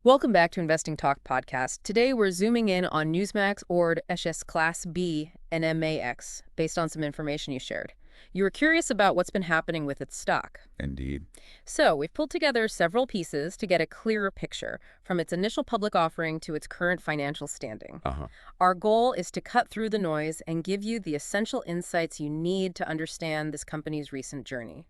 Welcome back to Investing Talk podcast. Today we're zooming in on Newsmax Ord SS Class B NMAX based on some information you shared. You were curious about what's been happening with its stock. Indeed. So we've pulled together several pieces to get a clearer picture from its initial public offering to its current financial standing. Uh-huh. Our goal is to cut through the noise and give you the essential insights you need to understand this company's recent journey.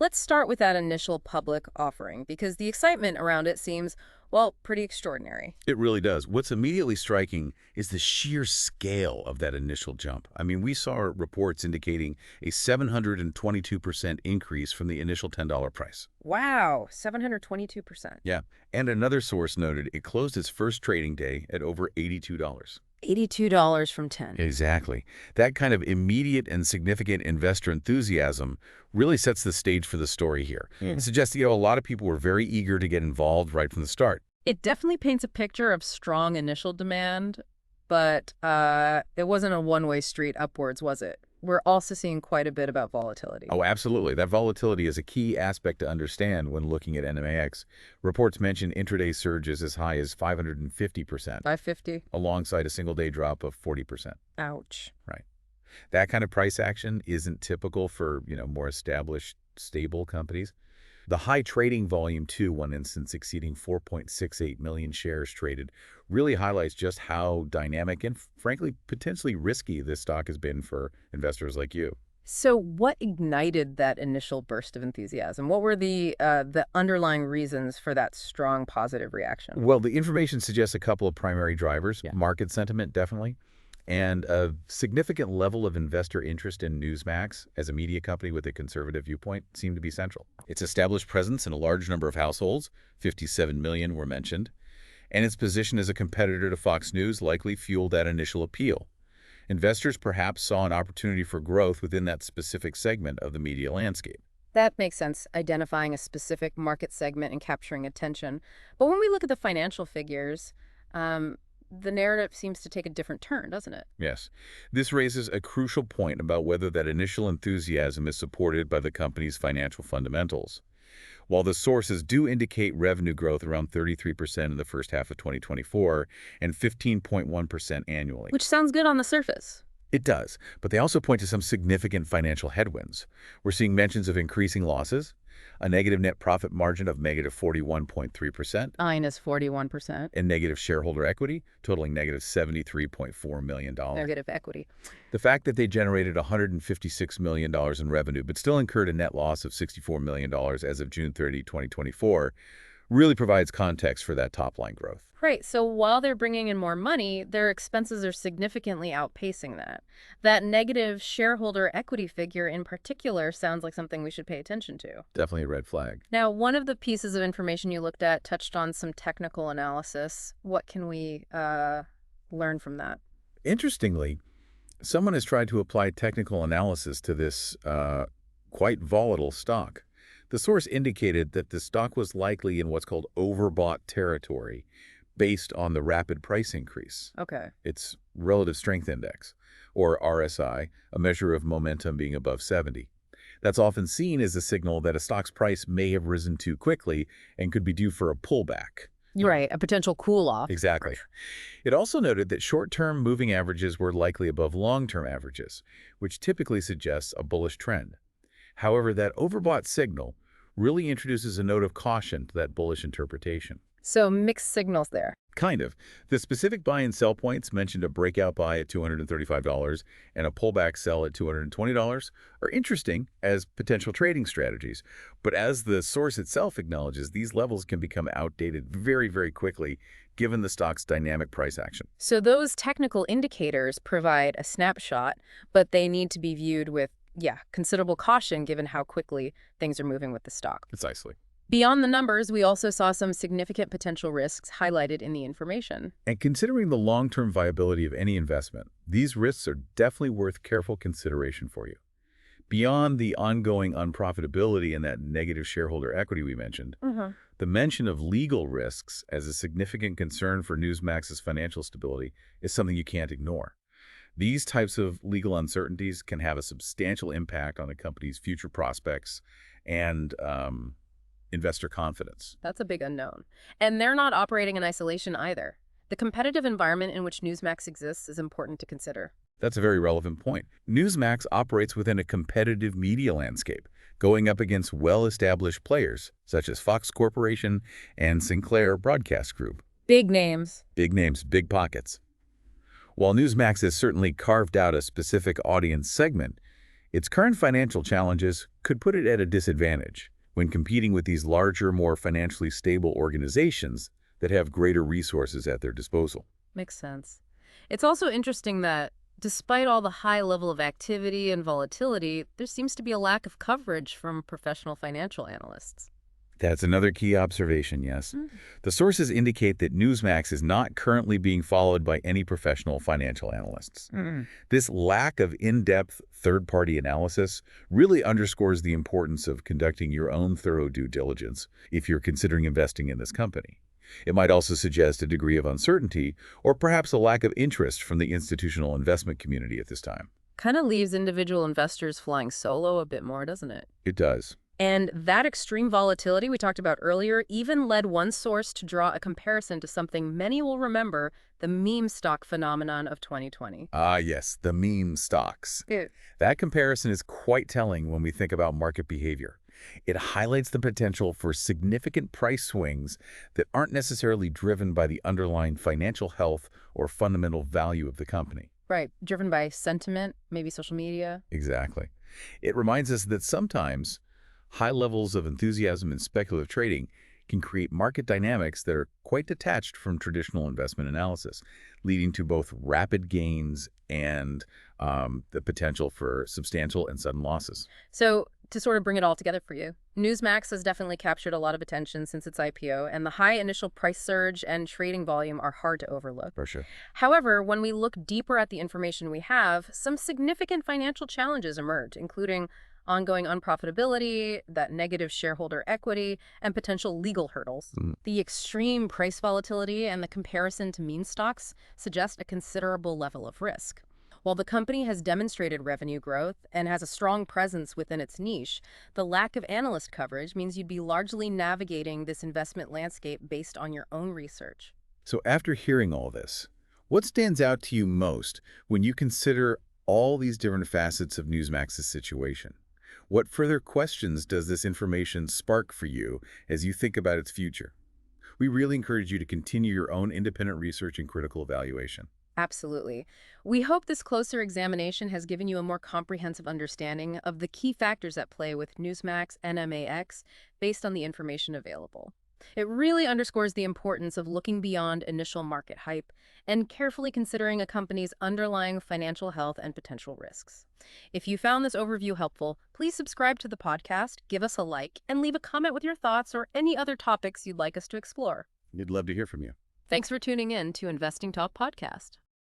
Let's start with that initial public offering because the excitement around it seems, well, pretty extraordinary. It really does. What's immediately striking is the sheer scale of that initial jump. I mean, we saw reports indicating a 722% increase from the initial $10 price. Wow, 722%. Yeah. And another source noted it closed its first trading day at over $82. $82 from 10. Exactly. That kind of immediate and significant investor enthusiasm really sets the stage for the story here. It suggests, a lot of people were very eager to get involved right from the start. It definitely paints a picture of strong initial demand, but it wasn't a one-way street upwards, was it? We're also seeing quite a bit about volatility. Oh, absolutely. That volatility is a key aspect to understand when looking at NMAX. Reports mention intraday surges as high as 550%, 550? alongside a single-day drop of 40%. Ouch. Right. That kind of price action isn't typical for, more established, stable companies. The high trading volume, too, one instance exceeding 4.68 million shares traded, really highlights just how dynamic and, frankly, potentially risky this stock has been for investors like you. So what ignited that initial burst of enthusiasm? What were the underlying reasons for that strong positive reaction? Well, the information suggests a couple of primary drivers. Yeah. Market sentiment, definitely, and a significant level of investor interest in Newsmax as a media company with a conservative viewpoint seemed to be central. Its established presence in a large number of households, 57 million were mentioned, and its position as a competitor to Fox News likely fueled that initial appeal. Investors perhaps saw an opportunity for growth within that specific segment of the media landscape. That makes sense, identifying a specific market segment and capturing attention. But when we look at the financial figures, the narrative seems to take a different turn, doesn't it? Yes. This raises a crucial point about whether that initial enthusiasm is supported by the company's financial fundamentals. While the sources do indicate revenue growth around 33% in the first half of 2024 and 15.1% annually. Which sounds good on the surface. It does, but they also point to some significant financial headwinds. We're seeing mentions of increasing losses, a negative net profit margin of negative 41.3%, Minus 41%. and negative shareholder equity totaling negative $73.4 million. Negative equity. The fact that they generated $156 million in revenue but still incurred a net loss of $64 million as of June 30, 2024, really provides context for that top-line growth. Right, so while they're bringing in more money, their expenses are significantly outpacing that. That negative shareholder equity figure in particular sounds like something we should pay attention to. Definitely a red flag. Now, one of the pieces of information you looked at touched on some technical analysis. What can we learn from that? Interestingly, someone has tried to apply technical analysis to this quite volatile stock. The source indicated that the stock was likely in what's called overbought territory based on the rapid price increase. Okay. Its relative strength index, or RSI, a measure of momentum being above 70. That's often seen as a signal that a stock's price may have risen too quickly and could be due for a pullback. You're right, a potential cool-off. Exactly. It also noted that short-term moving averages were likely above long-term averages, which typically suggests a bullish trend. However, that overbought signal really introduces a note of caution to that bullish interpretation. So mixed signals there. Kind of. The specific buy and sell points mentioned a breakout buy at $235 and a pullback sell at $220 are interesting as potential trading strategies. But as the source itself acknowledges, these levels can become outdated very, very quickly given the stock's dynamic price action. So those technical indicators provide a snapshot, but they need to be viewed with, considerable caution given how quickly things are moving with the stock. Precisely. Beyond the numbers, we also saw some significant potential risks highlighted in the information. And considering the long-term viability of any investment, these risks are definitely worth careful consideration for you. Beyond the ongoing unprofitability and that negative shareholder equity we mentioned, the mention of legal risks as a significant concern for Newsmax's financial stability is something you can't ignore. These types of legal uncertainties can have a substantial impact on the company's future prospects and investor confidence. That's a big unknown. And they're not operating in isolation either. The competitive environment in which Newsmax exists is important to consider. That's a very relevant point. Newsmax operates within a competitive media landscape, going up against well-established players such as Fox Corporation and Sinclair Broadcast Group. Big names. Big names, big pockets. While Newsmax has certainly carved out a specific audience segment, its current financial challenges could put it at a disadvantage when competing with these larger, more financially stable organizations that have greater resources at their disposal. Makes sense. It's also interesting that despite all the high level of activity and volatility, there seems to be a lack of coverage from professional financial analysts. That's another key observation, yes. Mm. The sources indicate that Newsmax is not currently being followed by any professional financial analysts. This lack of in-depth third-party analysis really underscores the importance of conducting your own thorough due diligence if you're considering investing in this company. It might also suggest a degree of uncertainty or perhaps a lack of interest from the institutional investment community at this time. Kind of leaves individual investors flying solo a bit more, doesn't it? It does. And that extreme volatility we talked about earlier even led one source to draw a comparison to something many will remember, the meme stock phenomenon of 2020. Ah, yes, the meme stocks. Ew. That comparison is quite telling when we think about market behavior. It highlights the potential for significant price swings that aren't necessarily driven by the underlying financial health or fundamental value of the company. Right, driven by sentiment, maybe social media. Exactly. It reminds us that sometimes high levels of enthusiasm in speculative trading can create market dynamics that are quite detached from traditional investment analysis, leading to both rapid gains and the potential for substantial and sudden losses. So, to sort of bring it all together for you, Newsmax has definitely captured a lot of attention since its IPO, and the high initial price surge and trading volume are hard to overlook. For sure. However, when we look deeper at the information we have, some significant financial challenges emerge, including ongoing unprofitability, that negative shareholder equity, and potential legal hurdles. The extreme price volatility and the comparison to meme stocks suggest a considerable level of risk. While the company has demonstrated revenue growth and has a strong presence within its niche, the lack of analyst coverage means you'd be largely navigating this investment landscape based on your own research. So after hearing all this, what stands out to you most when you consider all these different facets of Newsmax's situation? What further questions does this information spark for you as you think about its future? We really encourage you to continue your own independent research and critical evaluation. Absolutely. We hope this closer examination has given you a more comprehensive understanding of the key factors at play with Newsmax NMAX based on the information available. It really underscores the importance of looking beyond initial market hype and carefully considering a company's underlying financial health and potential risks. If you found this overview helpful, please subscribe to the podcast, give us a like, and leave a comment with your thoughts or any other topics you'd like us to explore. We'd love to hear from you. Thanks for tuning in to Investing Talk Podcast.